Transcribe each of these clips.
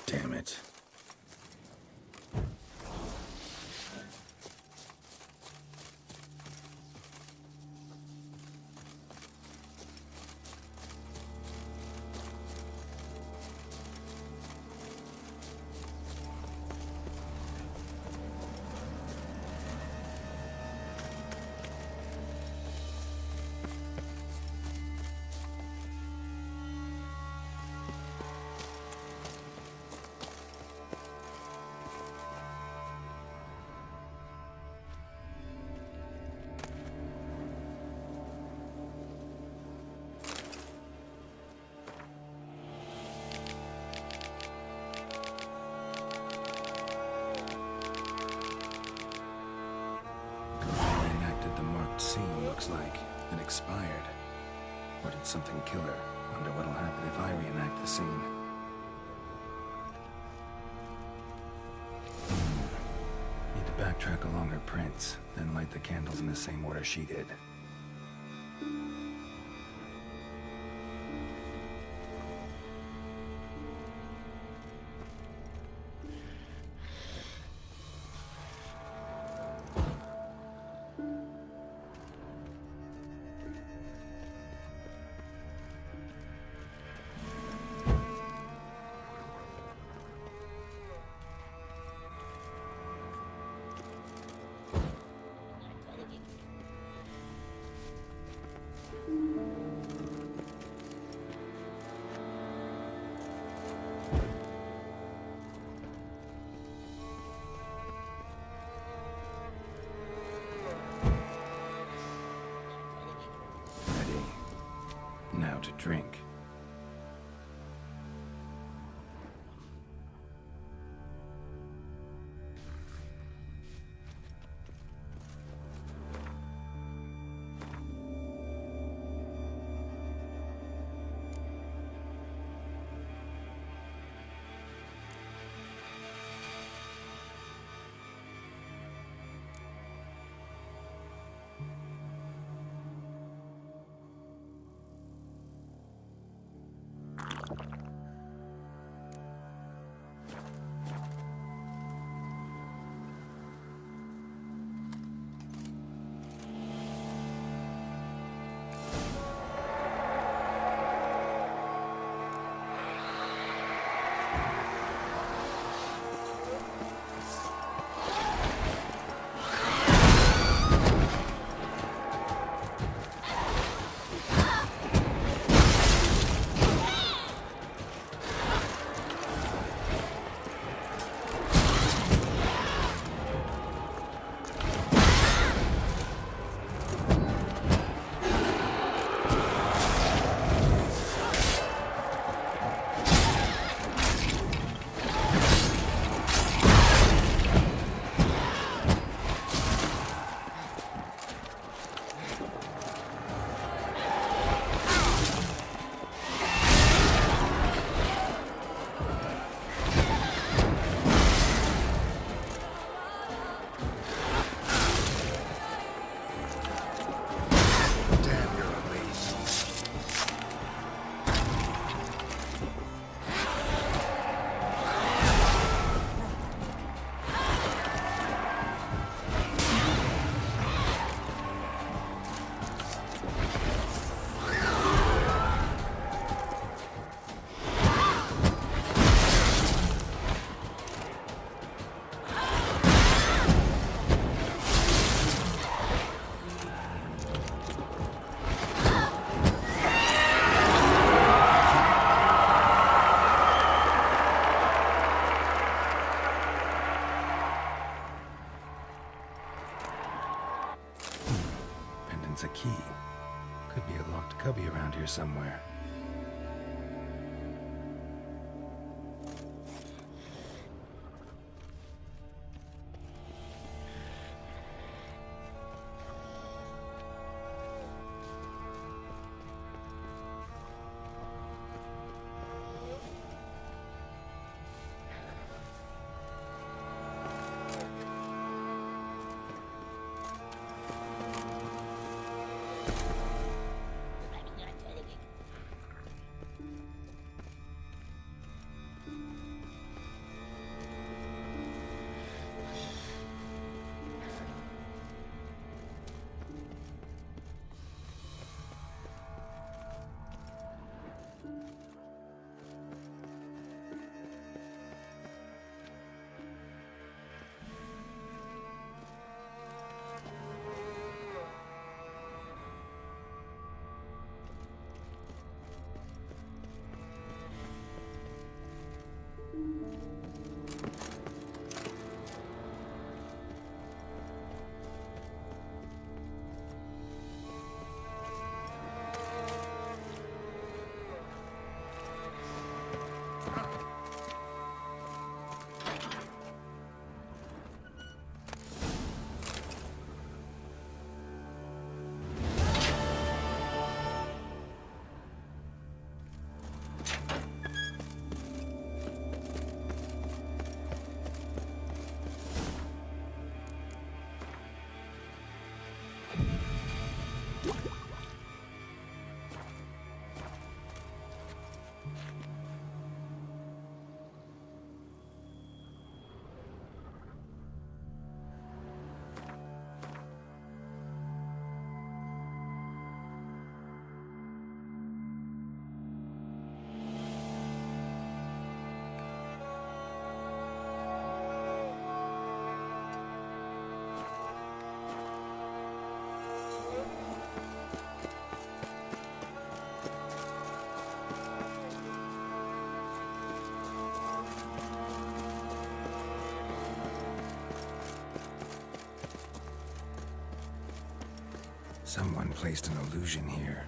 Damn it. Looks like it expired. Or did something kill her? Wonder what'll happen if I reenact the scene. backtrack along her prints, then light the candles in the same order she did. Now to drink. A key. Could be a locked cubby around here somewhere. Someone placed an illusion here.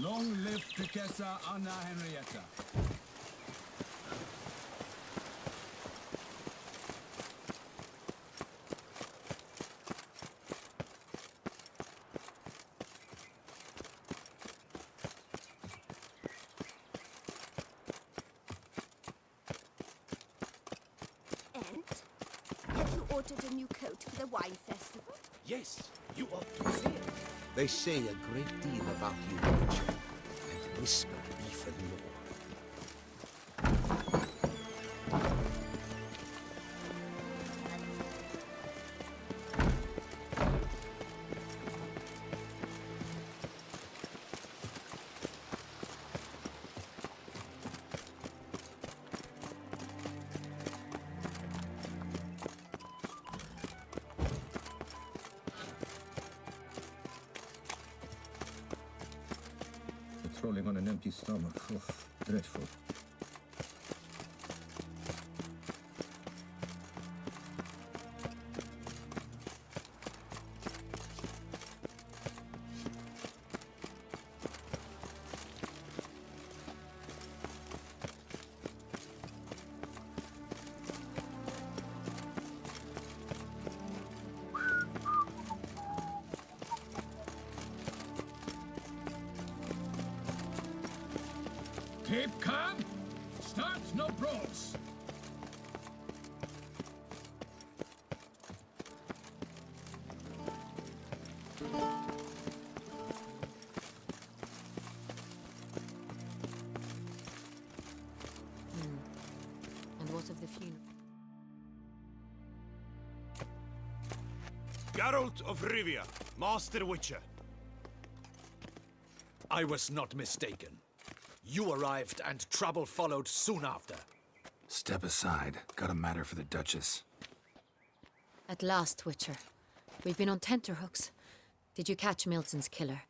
Long live Princessa Anna Henrietta. And have you ordered a new coat for the wine festival? Yes, you ought to see it. They say a great deal about you, Witcher, and whisper even more. Patrolling on an empty stomach. Oh, dreadful. Keep calm. Start no brawls. And what of the funeral? Geralt of Rivia, Master Witcher. I was not mistaken. You arrived and trouble followed soon after. Step aside. Got a matter for the Duchess. At last, Witcher. We've been on tenterhooks. Did you catch Milton's killer?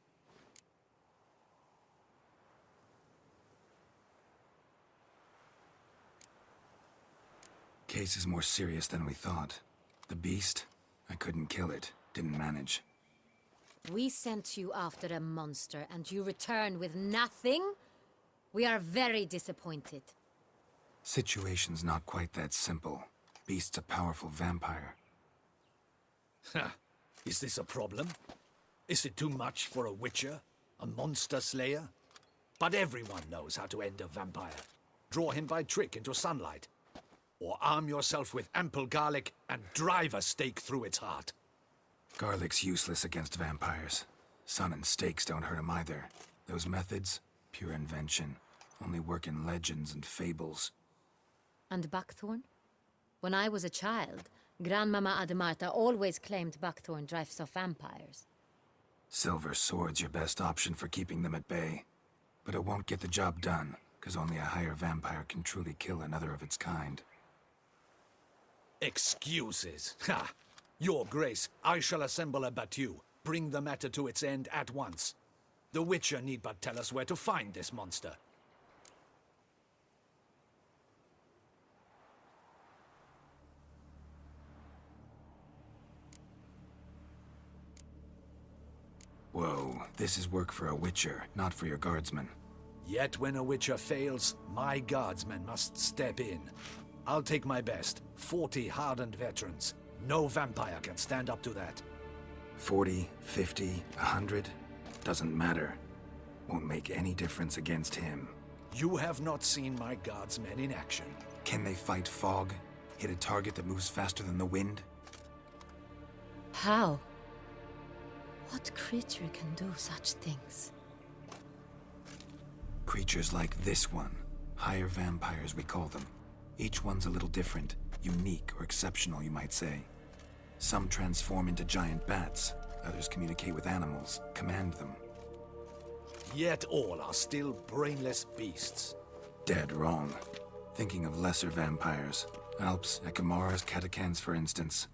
Case is more serious than we thought. The beast, I couldn't kill it. Didn't manage. We sent you after a monster, and you return with nothing? We are very disappointed. Situation's not quite that simple. Beast's a powerful vampire. Ha! Is this a problem? Is it too much for a witcher? A monster slayer? But everyone knows how to end a vampire. Draw him by trick into sunlight. Or arm yourself with ample garlic and drive a stake through its heart. Garlic's useless against vampires. Sun and stakes don't hurt him either. Those methods, pure invention. Only work in legends and fables. And buckthorn? When I was a child, Grandmama Ademarta always claimed buckthorn drives off vampires. Silver sword's your best option for keeping them at bay. But it won't get the job done, because only a higher vampire can truly kill another of its kind. Excuses. Ha! Your Grace, I shall assemble a battue. Bring the matter to its end at once. The Witcher need but tell us where to find this monster. Whoa, this is work for a Witcher, not for your guardsmen. Yet when a Witcher fails, my guardsmen must step in. I'll take my best. 40 hardened veterans. No vampire can stand up to that. 40, 50, 100? Doesn't matter. Won't make any difference against him. You have not seen my guardsmen in action. Can they fight fog? Hit a target that moves faster than the wind? How? What creature can do such things? Creatures like this one. Higher vampires, we call them. Each one's a little different. Unique or exceptional, you might say. Some transform into giant bats. Others communicate with animals, command them. Yet all are still brainless beasts. Dead wrong. Thinking of lesser vampires. Alps, Ekamaras, Catacans, for instance.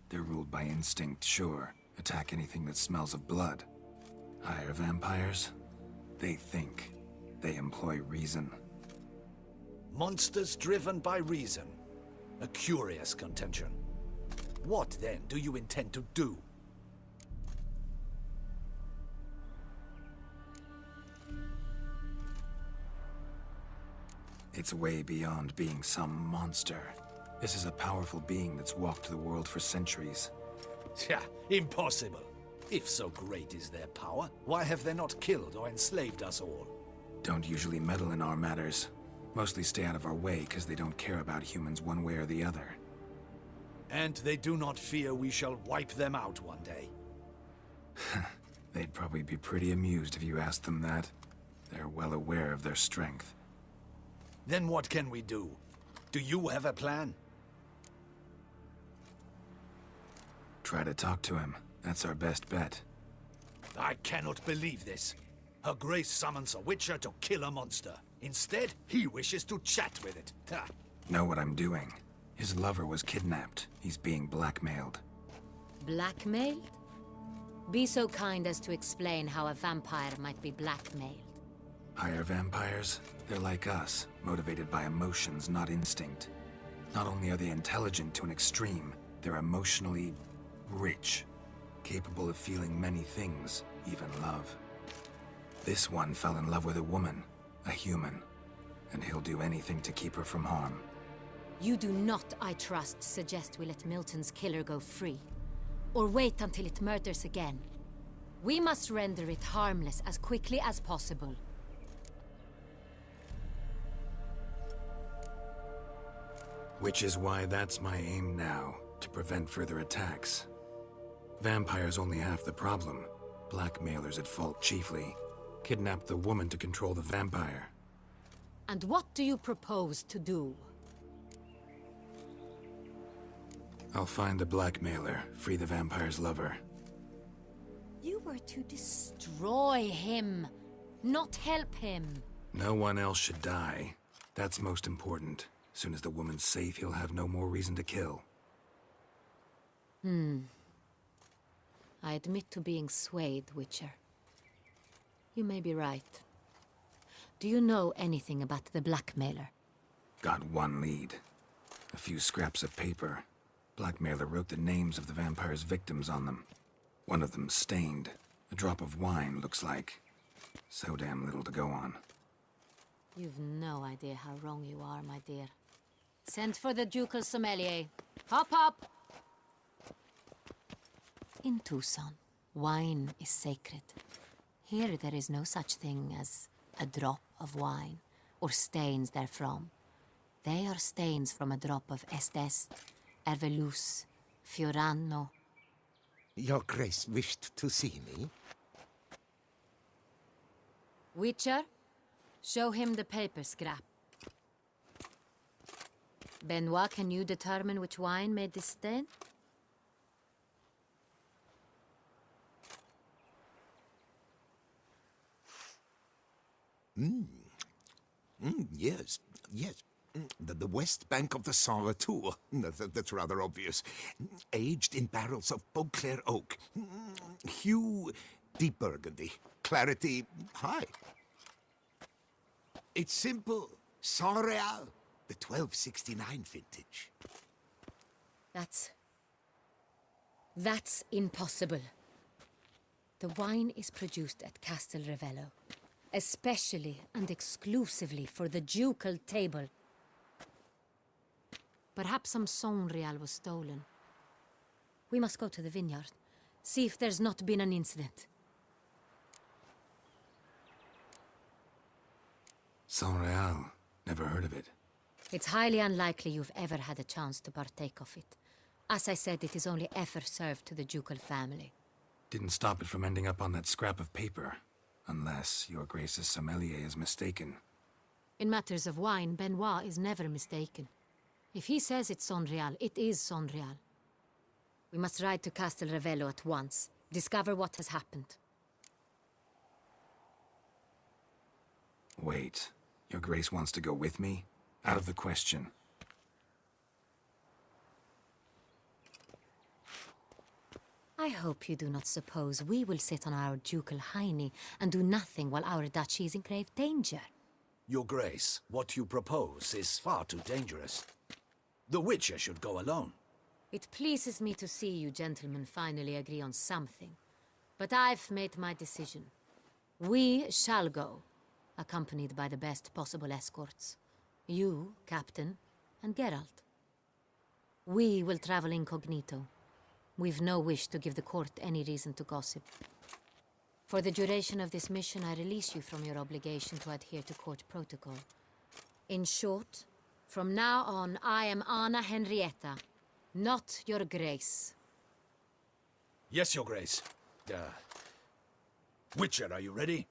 They're ruled by instinct, sure. Attack anything that smells of blood. Higher vampires? They think. They employ reason. Monsters driven by reason. A curious contention. What, then, do you intend to do? It's way beyond being some monster. This is a powerful being that's walked the world for centuries. Tja, impossible. If so great is their power, why have they not killed or enslaved us all? Don't usually meddle in our matters. Mostly stay out of our way because they don't care about humans one way or the other. And they do not fear we shall wipe them out one day. They'd probably be pretty amused if you asked them that. They're well aware of their strength. Then what can we do? Do you have a plan? Try to talk to him. That's our best bet. I cannot believe this. Her Grace summons a Witcher to kill a monster. Instead, he wishes to chat with it. Ha. Know what I'm doing. His lover was kidnapped. He's being blackmailed. Blackmailed? Be so kind as to explain how a vampire might be blackmailed. Higher vampires? They're like us, motivated by emotions, not instinct. Not only are they intelligent to an extreme, they're emotionally rich. Capable of feeling many things, even love. This one fell in love with a woman, a human, and he'll do anything to keep her from harm. You do not, I trust, suggest we let Milton's killer go free. Or wait until it murders again. We must render it harmless as quickly as possible. Which is why that's my aim now, to prevent further attacks. Vampires only half the problem. Blackmailers at fault chiefly. Kidnap the woman to control the vampire. And what do you propose to do? I'll find the blackmailer, free the vampire's lover. You were to destroy him, not help him. No one else should die. That's most important. As soon as the woman's safe, he'll have no more reason to kill. I admit to being swayed, Witcher. You may be right. Do you know anything about the blackmailer? Got one lead. A few scraps of paper. Blackmailer wrote the names of the vampire's victims on them. One of them stained. A drop of wine, looks like. So damn little to go on. You've no idea how wrong you are, my dear. Send for the ducal sommelier. Hop, hop! In Tucson, wine is sacred. Here there is no such thing as a drop of wine, or stains therefrom. They are stains from a drop of Est, Ervelus, Fiorano. Your Grace wished to see me? Witcher, show him the paper scrap. Benoit, can you determine which wine made this stain? Yes, yes. The west bank of the Saint Retour. That's rather obvious. Aged in barrels of Beauclair oak. Hue, deep burgundy. Clarity, high. It's simple. Saint Real, the 1269 vintage. That's impossible. The wine is produced at Castel Ravello, especially and exclusively for the ducal table. Perhaps some Saint Real was stolen. We must go to the vineyard, see if there's not been an incident. Saint Real. Never heard of it. It's highly unlikely you've ever had a chance to partake of it. As I said, it is only ever served to the ducal family. Didn't stop it from ending up on that scrap of paper. Unless your Grace's sommelier is mistaken. In matters of wine, Benoit is never mistaken. If he says it's Saint Real, it is Saint Real. We must ride to Castel Ravello at once. Discover what has happened. Wait. Your Grace wants to go with me? Out of the question. I hope you do not suppose we will sit on our ducal hiney and do nothing while our duchy is in grave danger. Your Grace, what you propose is far too dangerous. The Witcher should go alone. It pleases me to see you gentlemen finally agree on something. But I've made my decision. We shall go, accompanied by the best possible escorts. You, Captain, and Geralt. We will travel incognito. We've no wish to give the court any reason to gossip. For the duration of this mission, I release you from your obligation to adhere to court protocol. In short, from now on, I am Anna Henrietta, not your Grace. Yes, Your Grace. Witcher, are you ready?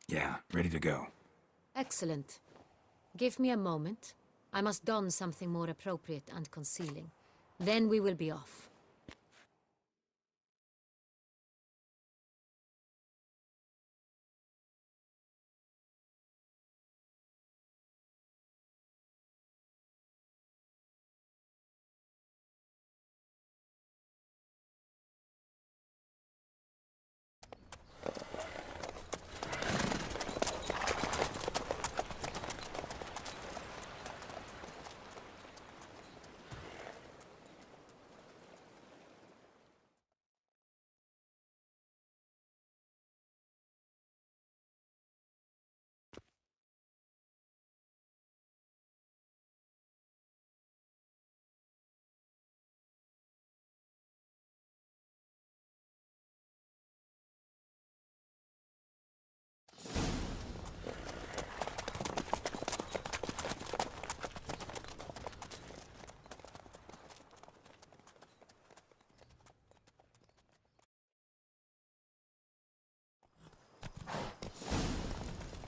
Yeah, ready to go. Excellent. Give me a moment. I must don something more appropriate and concealing. Then we will be off.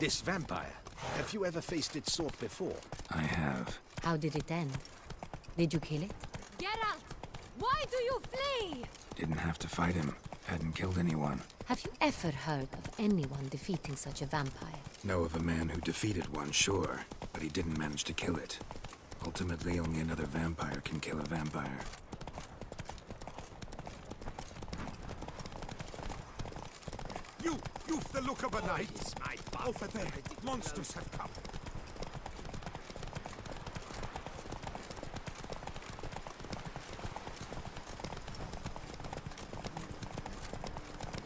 This vampire, have you ever faced its sort before? I have. How did it end? Did you kill it? Geralt! Why do you flee? Didn't have to fight him. Hadn't killed anyone. Have you ever heard of anyone defeating such a vampire? Know of a man who defeated one, sure, but he didn't manage to kill it. Ultimately, only another vampire can kill a vampire. You You've the look of a knight. It's my Over there, monsters have come.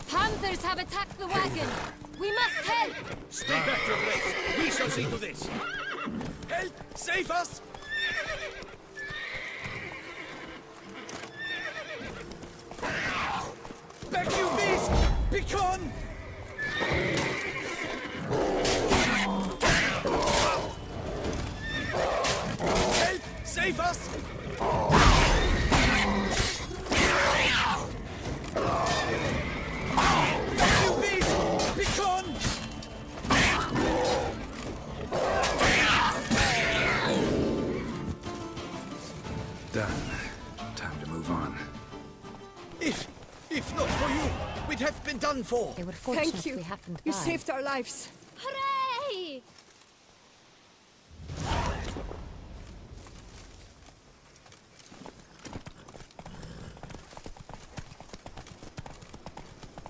Panthers have attacked the wagon! We must help! Stay back, your grace. We shall see to this. Help! Save us! Back, you beast! Begone! Help! Save us! Back, you beast! Begone! Done. Time to move on. If not for you, we'd have been done for. They were fortunate Thank you. we happened You by. saved our lives. Hooray!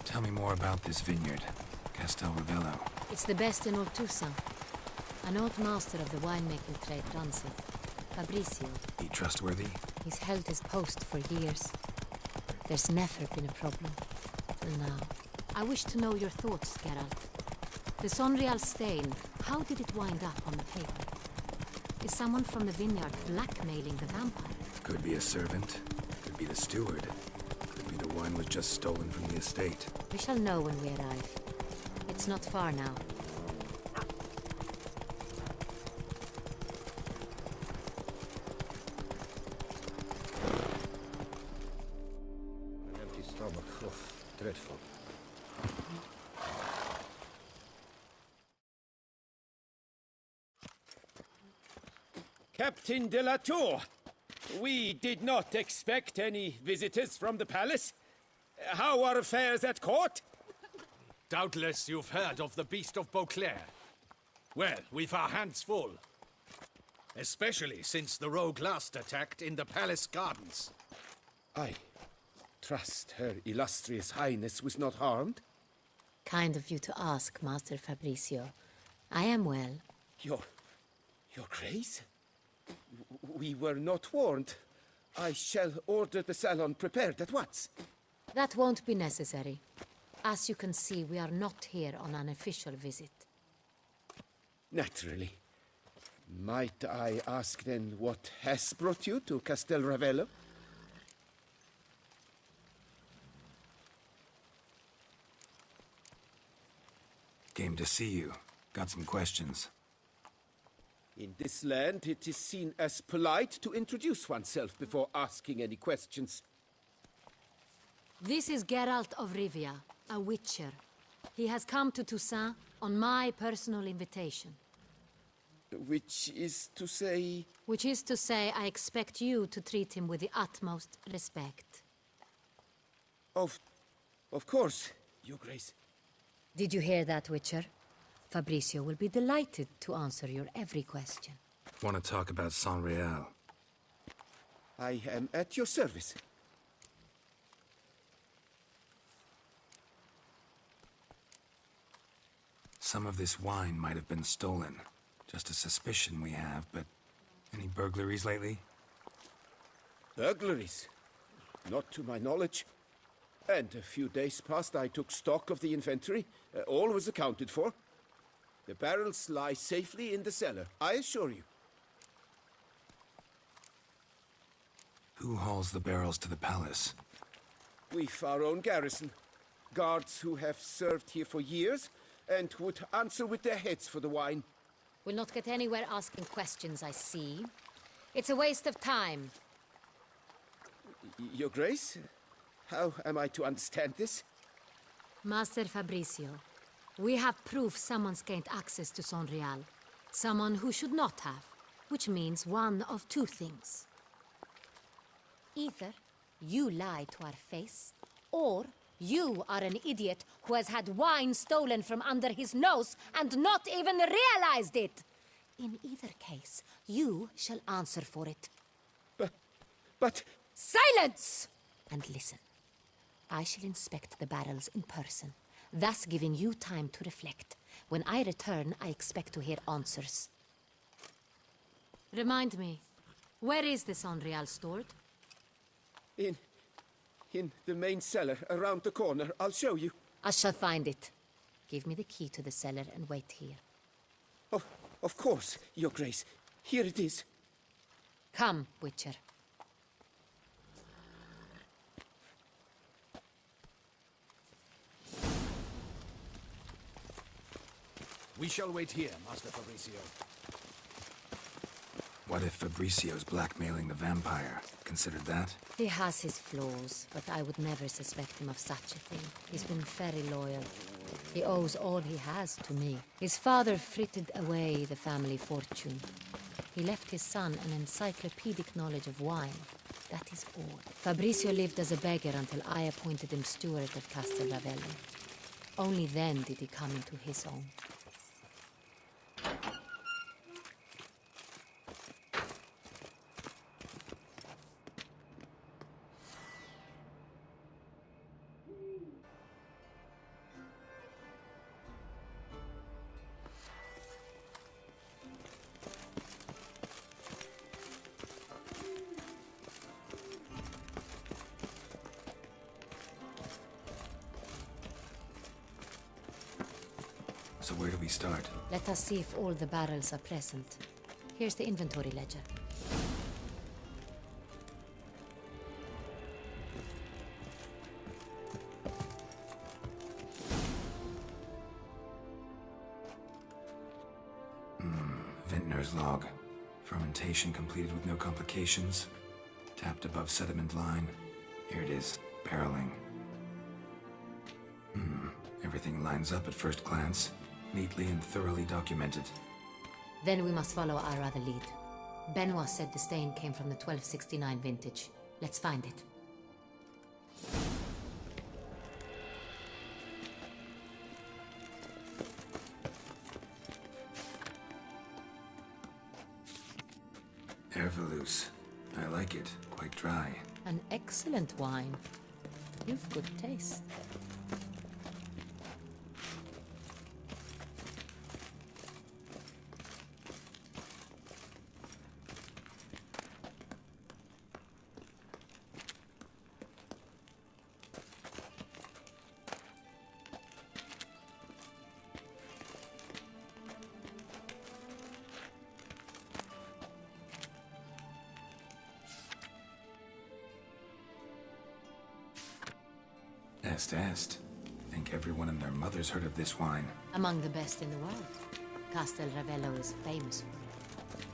Tell me more about this vineyard, Castel Ravello. It's the best in all Toussaint. An old master of the winemaking trade runs it. Fabricio. He trustworthy? He's held his post for years. There's never been a problem. Till now. I wish to know your thoughts, Geralt. The Sonreal stain, how did it wind up on the paper? Is someone from the vineyard blackmailing the vampire? Could be a servant. Could be the steward. Could be the wine was just stolen from the estate. We shall know when we arrive. It's not far now. An empty stomach. Oh, dreadful. Captain de la Tour, we did not expect any visitors from the palace. How are affairs at court? Doubtless you've heard of the Beast of Beauclair. Well, we've our hands full. Especially since the rogue last attacked in the palace gardens. I trust Her Illustrious Highness was not harmed. Kind of you to ask, Master Fabricio. I am well. Your Grace? We were not warned. I shall order the salon prepared at once. That won't be necessary. As you can see, we are not here on an official visit. Naturally. Might I ask then what has brought you to Castel Ravello? Came to see you. Got some questions. In this land, it is seen as polite to introduce oneself before asking any questions. This is Geralt of Rivia, a witcher. He has come to Toussaint on my personal invitation. Which is to say... Which is to say, I expect you to treat him with the utmost respect. Of course, Your Grace. Did you hear that, Witcher? Fabricio will be delighted to answer your every question. Want to talk about Sonreal? I am at your service. Some of this wine might have been stolen. Just a suspicion we have, but any burglaries lately? Burglaries? Not to my knowledge. And a few days past I took stock of the inventory. All was accounted for. The barrels lie safely in the cellar, I assure you. Who hauls the barrels to the palace? We've our own garrison. Guards who have served here for years and would answer with their heads for the wine. We'll not get anywhere asking questions, I see. It's a waste of time. Your Grace? How am I to understand this? Master Fabricio, we have proof someone's gained access to Sonreal. Someone who should not have, which means one of two things. Either you lie to our face, or you are an idiot who has had wine stolen from under his nose and not even realized it. In either case, you shall answer for it. But... Silence! And listen. I shall inspect the barrels in person. thus giving you time to reflect. When I return, I expect to hear answers. Remind me, where is this Unreal stored? In the main cellar, around the corner. I'll show you. I shall find it. Give me the key to the cellar and wait here. Oh, of course, Your Grace. Here it is. Come, Witcher. We shall wait here, Master Fabricio. What if Fabricio's blackmailing the vampire? Considered that? He has his flaws, but I would never suspect him of such a thing. He's been very loyal. He owes all he has to me. His father frittered away the family fortune. He left his son an encyclopedic knowledge of wine. That is all. Fabricio lived as a beggar until I appointed him steward of Castel Ravello. Only then did he come into his own. So where do we start? Let us see if all the barrels are present. Here's the inventory ledger. Vintner's log. Fermentation completed with no complications. Tapped above sediment line. Here it is. Barreling. Everything lines up at first glance. Neatly and thoroughly documented. Then we must follow our other lead. Benoit said the stain came from the 1269 vintage. Let's find it. Ervelous. I like it. Quite dry. An excellent wine. You've good taste. Est. Think everyone and their mother's heard of this wine. Among the best in the world. Castel Ravello is famous for it.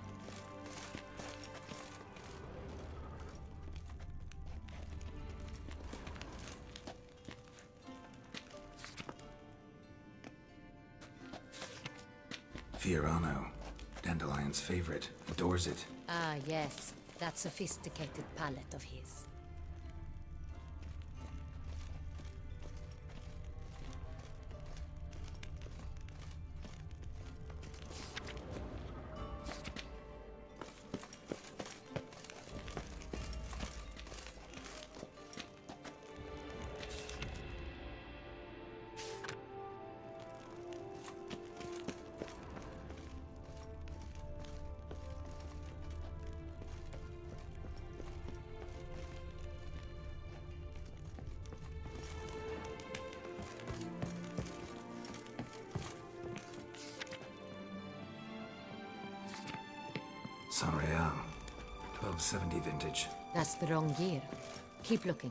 Fiorano. Dandelion's favorite. Adores it. Ah, yes. That sophisticated palate of his. San Real. 1270 vintage. That's the wrong year. Keep looking.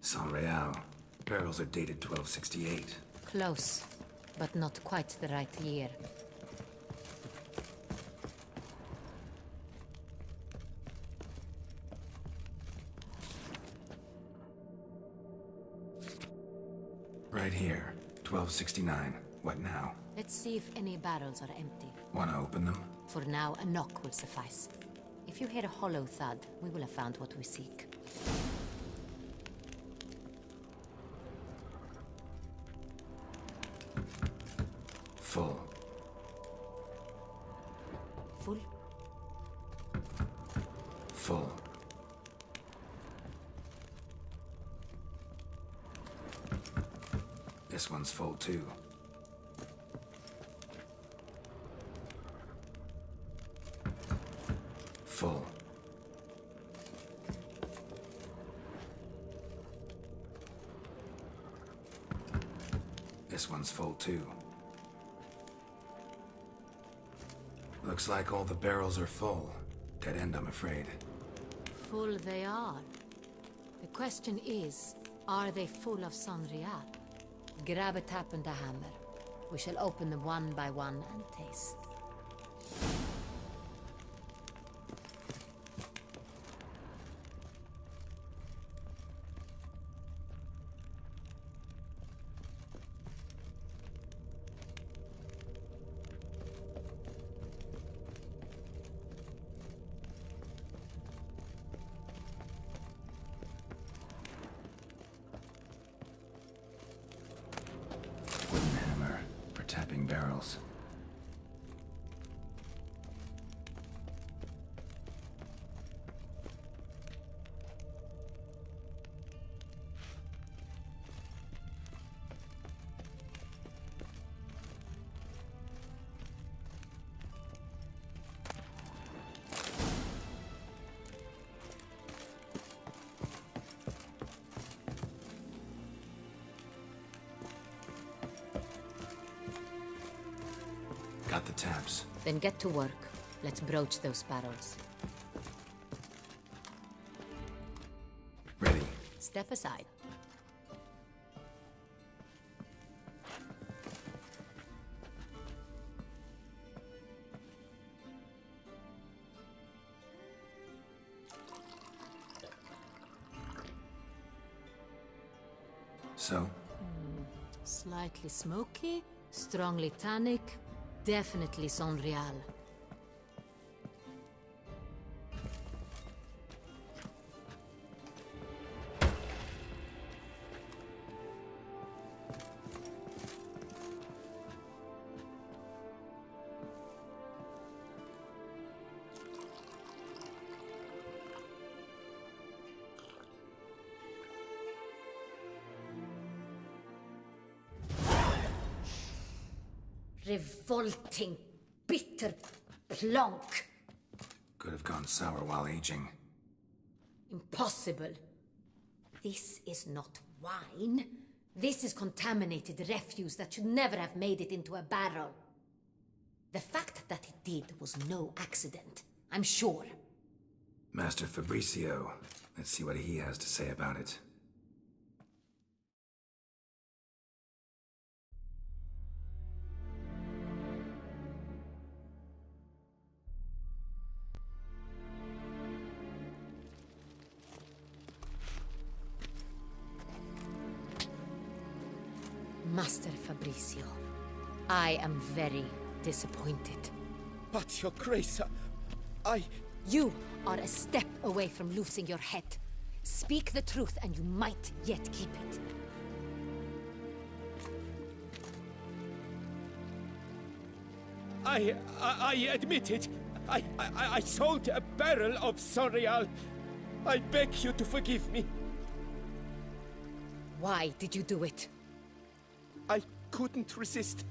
San Real. Barrels are dated 1268. Close, but not quite the right year. Right here. 1269. What now? Let's see if any barrels are empty. Wanna open them? For now, a knock will suffice. If you hear a hollow thud, we will have found what we seek. Full. Full? Full. This one's full too. Full. This one's full too. Looks like all the barrels are full. Dead end, I'm afraid. Full they are. The question is, are they full of Sanrial? Grab a tap and a hammer. We shall open them one by one and taste. Wooden hammer for tapping barrels. Got the taps. Then get to work. Let's broach those barrels. Ready. Step aside. So? Slightly smoky, strongly tannic, definitely Sanrial. Revolting, bitter plonk. Could have gone sour while aging. Impossible. This is not wine. This is contaminated refuse that should never have made it into a barrel. The fact that it did was no accident, I'm sure. Master Fabricio. Let's see what he has to say about it. Master Fabricio, I am very disappointed. But, Your Grace, I... You are a step away from losing your head. Speak the truth and you might yet keep it. I admit it. I sold a barrel of Sanrial. I beg you to forgive me. Why did you do it? I couldn't resist.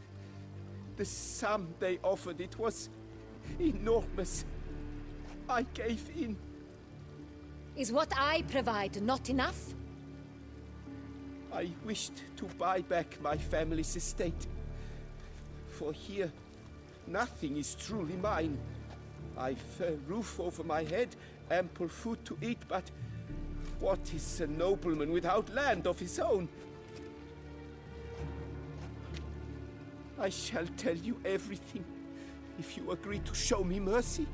The sum they offered, it was enormous. I gave in. Is what I provide not enough? I wished to buy back my family's estate. For here, nothing is truly mine. I've a roof over my head, ample food to eat, but what is a nobleman without land of his own? I shall tell you everything, if you agree to show me mercy.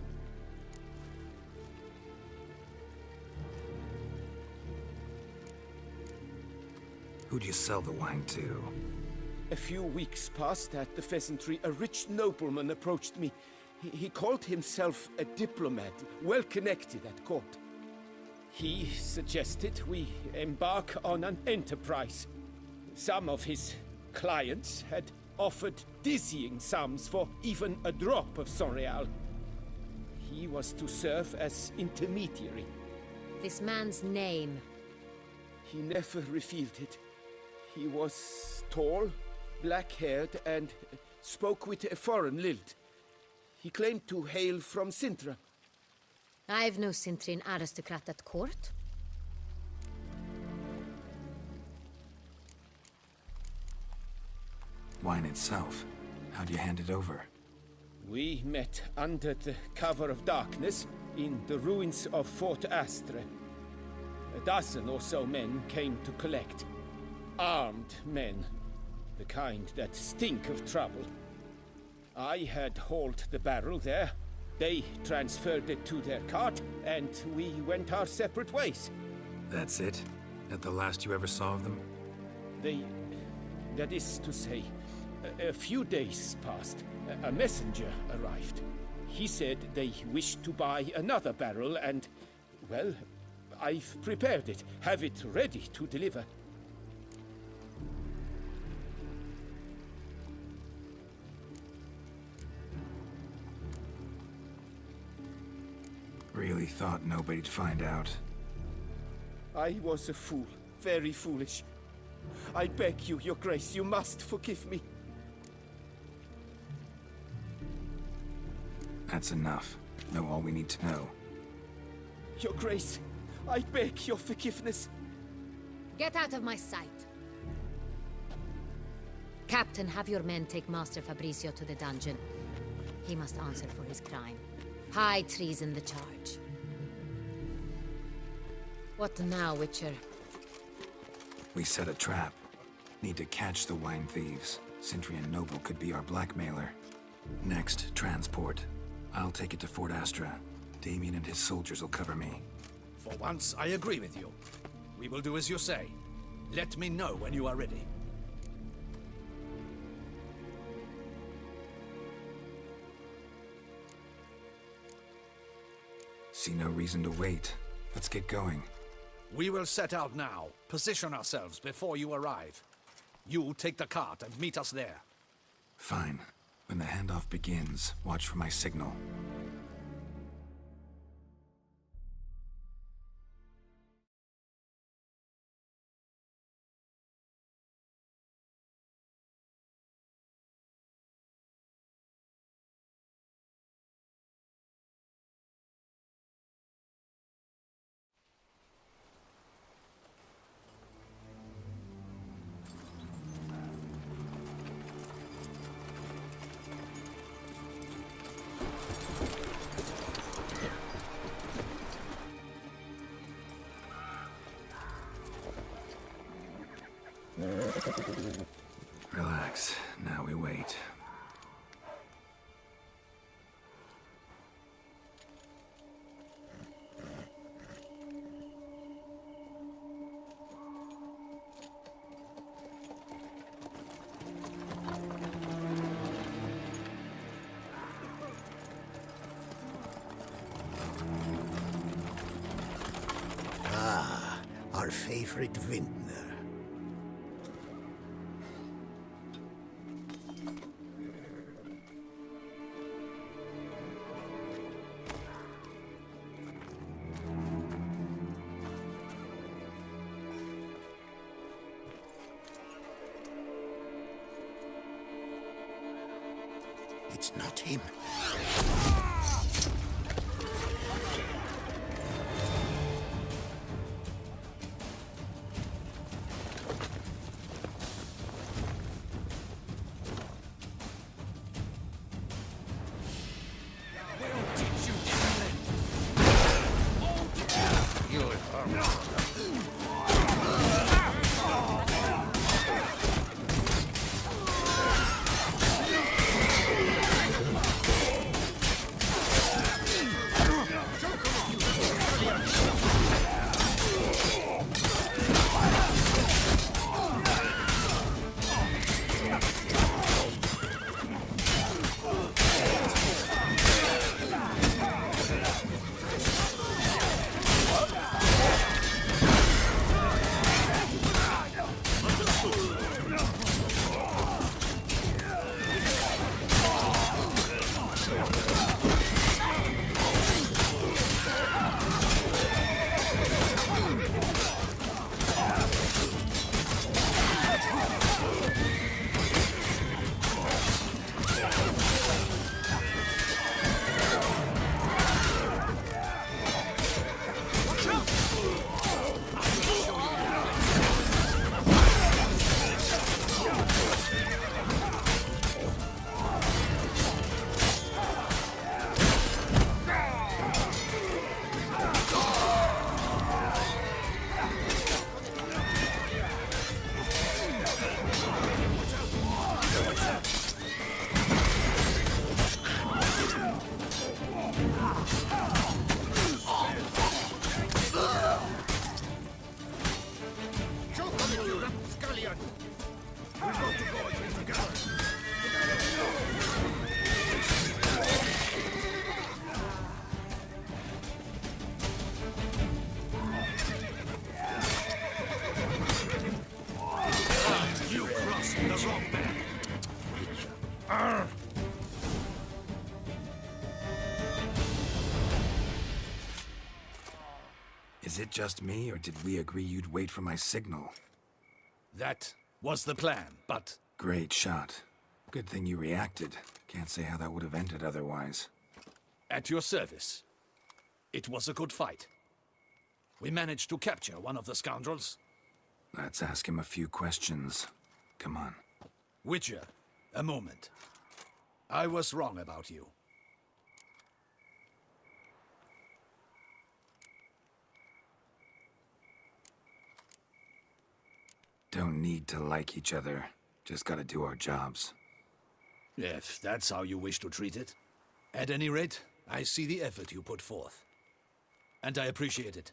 Who'd you sell the wine to? A few weeks past at the pheasantry, a rich nobleman approached me. He called himself a diplomat, well connected at court. He suggested we embark on an enterprise. Some of his clients had offered dizzying sums for even a drop of Sonreal. He was to serve as intermediary. This man's name. He never revealed it. He was tall, black-haired, and spoke with a foreign lilt. He claimed to hail from Sintra. I've no Cintrin aristocrat at court. Wine itself. How'd you hand it over? We met under the cover of darkness in the ruins of Fort Astre. A dozen or so men came to collect. Armed men. The kind that stink of trouble. I had hauled the barrel there. They transferred it to their cart, and we went our separate ways. That's it? That the last you ever saw of them? That is to say, a few days passed. A messenger arrived. He said they wished to buy another barrel and, well, I've prepared it. Have it ready to deliver. Really thought nobody'd find out. I was a fool. Very foolish. I beg you, Your Grace, you must forgive me. That's enough. Know all we need to know. Your Grace, I beg your forgiveness. Get out of my sight. Captain, have your men take Master Fabrizio to the dungeon. He must answer for his crime. High treason the charge. What now, Witcher? We set a trap. Need to catch the wine thieves. Cintrian Noble could be our blackmailer. Next, transport. I'll take it to Fort Astra. Damien and his soldiers will cover me. For once, I agree with you. We will do as you say. Let me know when you are ready. See no reason to wait. Let's get going. We will set out now. Position ourselves before you arrive. You take the cart and meet us there. Fine. When the handoff begins, watch for my signal. Relax. Now we wait. Ah, our favorite vintner. It's not him. it just me, or did we agree you'd wait for my signal? That was the plan, but Great shot. Good thing you reacted. Can't say how that would have ended otherwise. at your service. It was a good fight. We managed to capture one of the scoundrels. Let's ask him a few questions. Come on. Witcher, a moment. I was wrong about you. Don't need to like each other. Just gotta do our jobs. If that's how you wish to treat it. At any rate, I see the effort you put forth. And I appreciate it.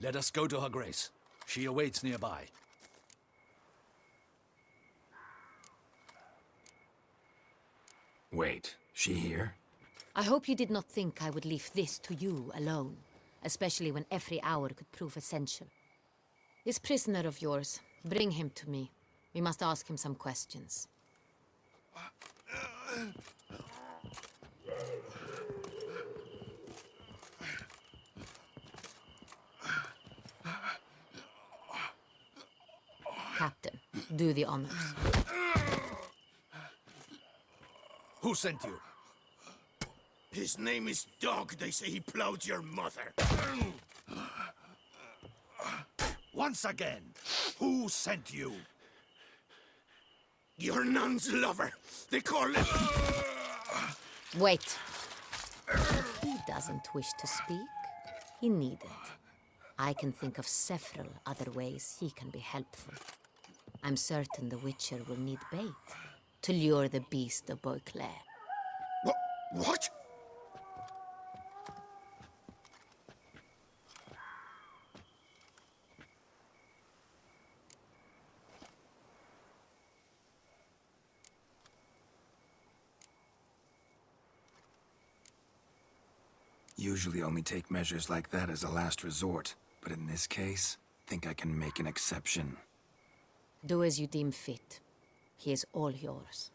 Let us go to her grace. She awaits nearby. Wait, she here? I hope you did not think I would leave this to you alone, especially when every hour could prove essential. This prisoner of yours, bring him to me. We must ask him some questions. Captain, do the honors. Who sent you? His name is Dog. They say he plowed your mother. Once again, who sent you? Your nun's lover. They call him... Wait. If he doesn't wish to speak, he needn't. I can think of several other ways he can be helpful. I'm certain the Witcher will need bait to lure the beast of Beauclair. What? Usually only take measures like that as a last resort, but in this case, think I can make an exception. Do as you deem fit. He is all yours.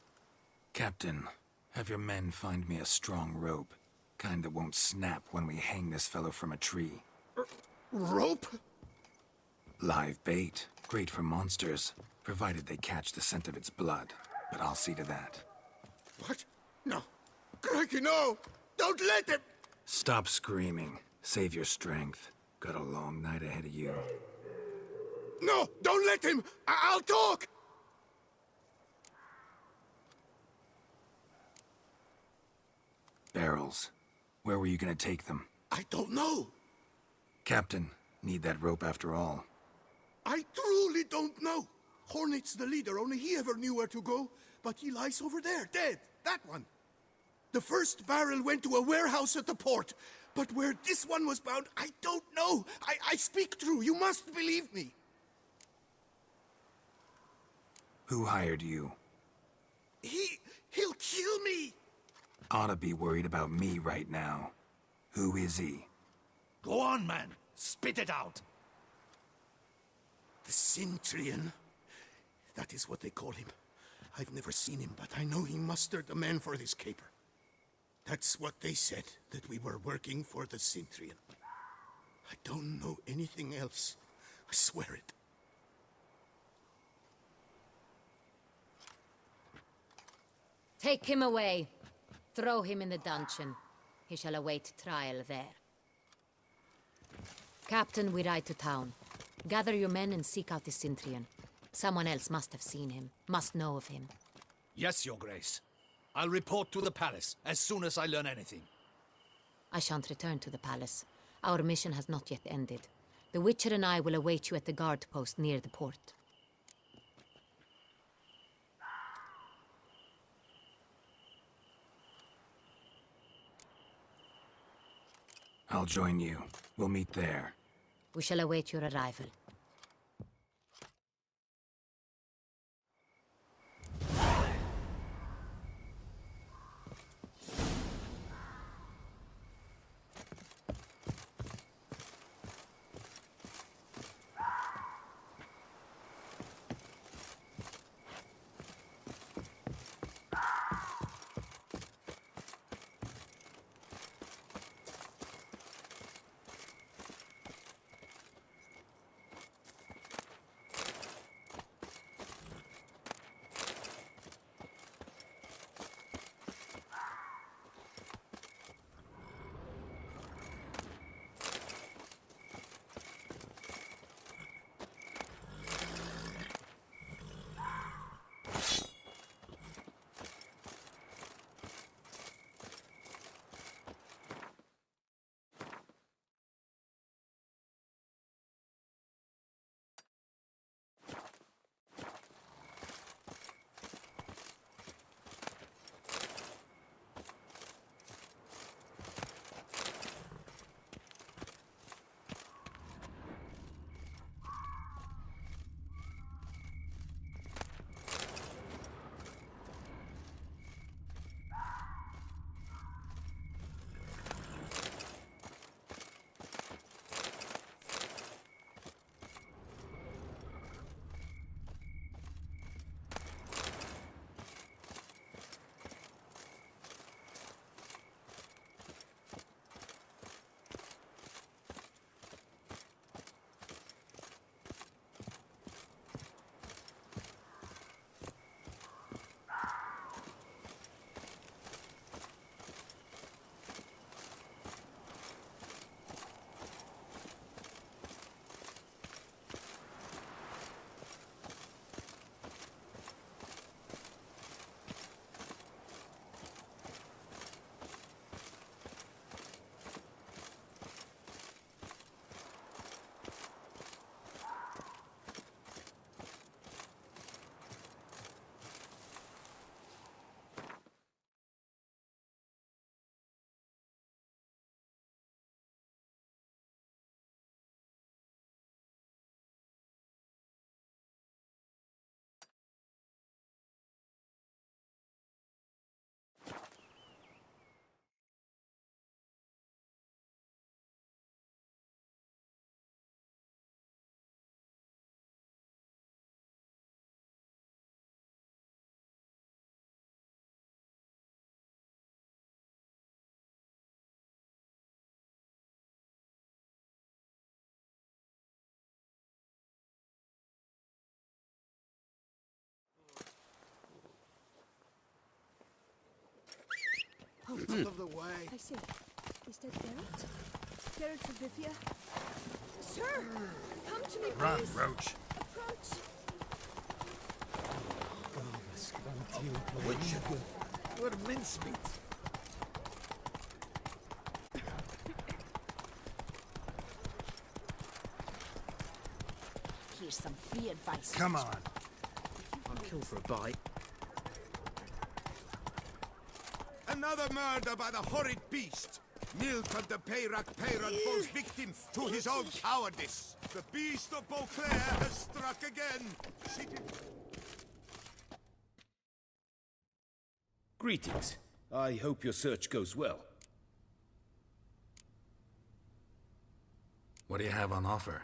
Captain, have your men find me a strong rope. Kind that won't snap when we hang this fellow from a tree. Rope? Live bait. Great for monsters, provided they catch the scent of its blood. But I'll see to that. What? No. Crikey, no! Don't let him! Stop screaming. Save your strength. Got a long night ahead of you. No! Don't let him! I'll talk! Barrels. Where were you gonna take them? I don't know. Captain, need that rope after all. I truly don't know. Hornet's the leader, only he ever knew where to go. But he lies over there, dead. That one. The first barrel went to a warehouse at the port. But where this one was bound, I don't know. I speak true. You must believe me. Who hired you? He'll kill me. Oughta be worried about me right now. Who is he? Go on, man. Spit it out. The Cintrian. That is what they call him. I've never seen him, but I know he mustered the men for this caper. That's what they said, that we were working for the Cintrian. I don't know anything else. I swear it. Take him away. Throw him in the dungeon. He shall await trial there. Captain, we ride to town. Gather your men and seek out the Cintrian. Someone else must have seen him, must know of him. Yes, Your Grace. I'll report to the palace as soon as I learn anything. I shan't return to the palace. Our mission has not yet ended. The Witcher and I will await you at the guard post near the port. I'll join you. We'll meet there. We shall await your arrival. Out of the way. I say, is that Geralt? Geralt of Rivia? Sir, come to me, please. Run, Roach. Approach. Witcher. We're mincemeat. Here's some free advice. Come on. I'll kill for a bite. Another murder by the horrid beast. Milk of the Peyrac Peyron falls victim to his own cowardice. The beast of Beauclair has struck again. Greetings. I hope your search goes well. What do you have on offer?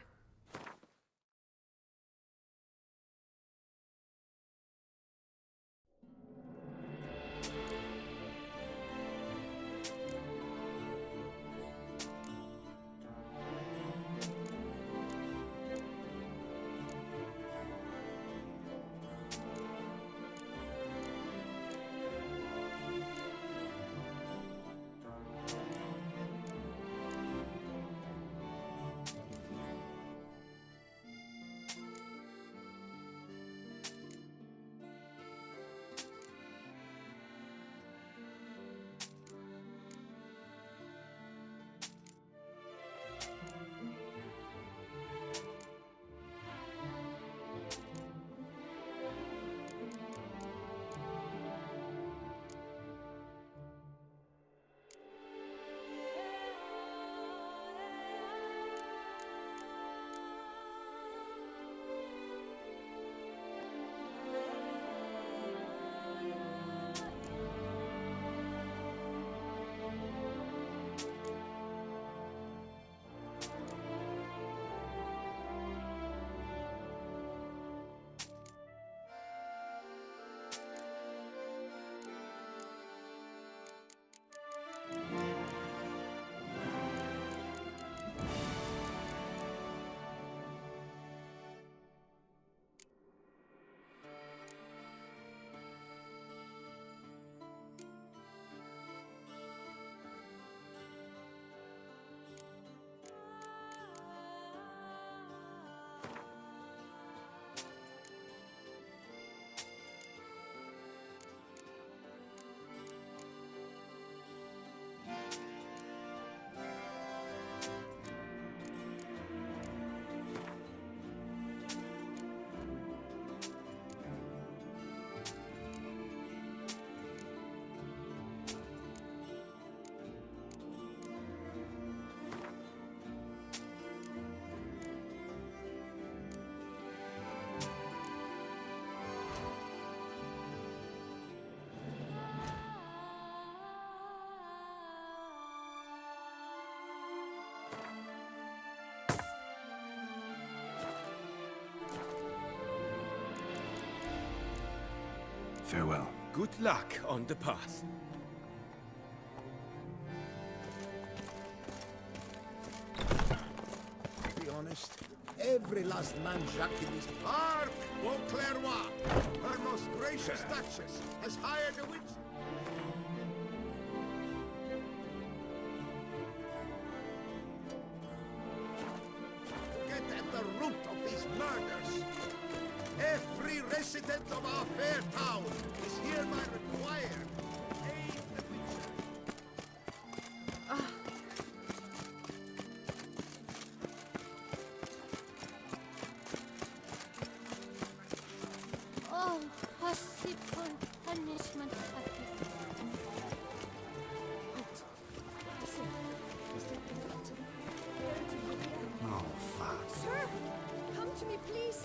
Farewell. Good luck on the path. To be honest, every last man Jacques in this park, Beauclair, her most gracious duchess, has hired a witch. To get at the root of these murders. Every resident of our fair town is hereby required to aid the witcher. Oh, possible punishment of this. Halt. Listen. Is that Geralt? Geralt of Rivia? Oh, fuck. Sir, come to me, please.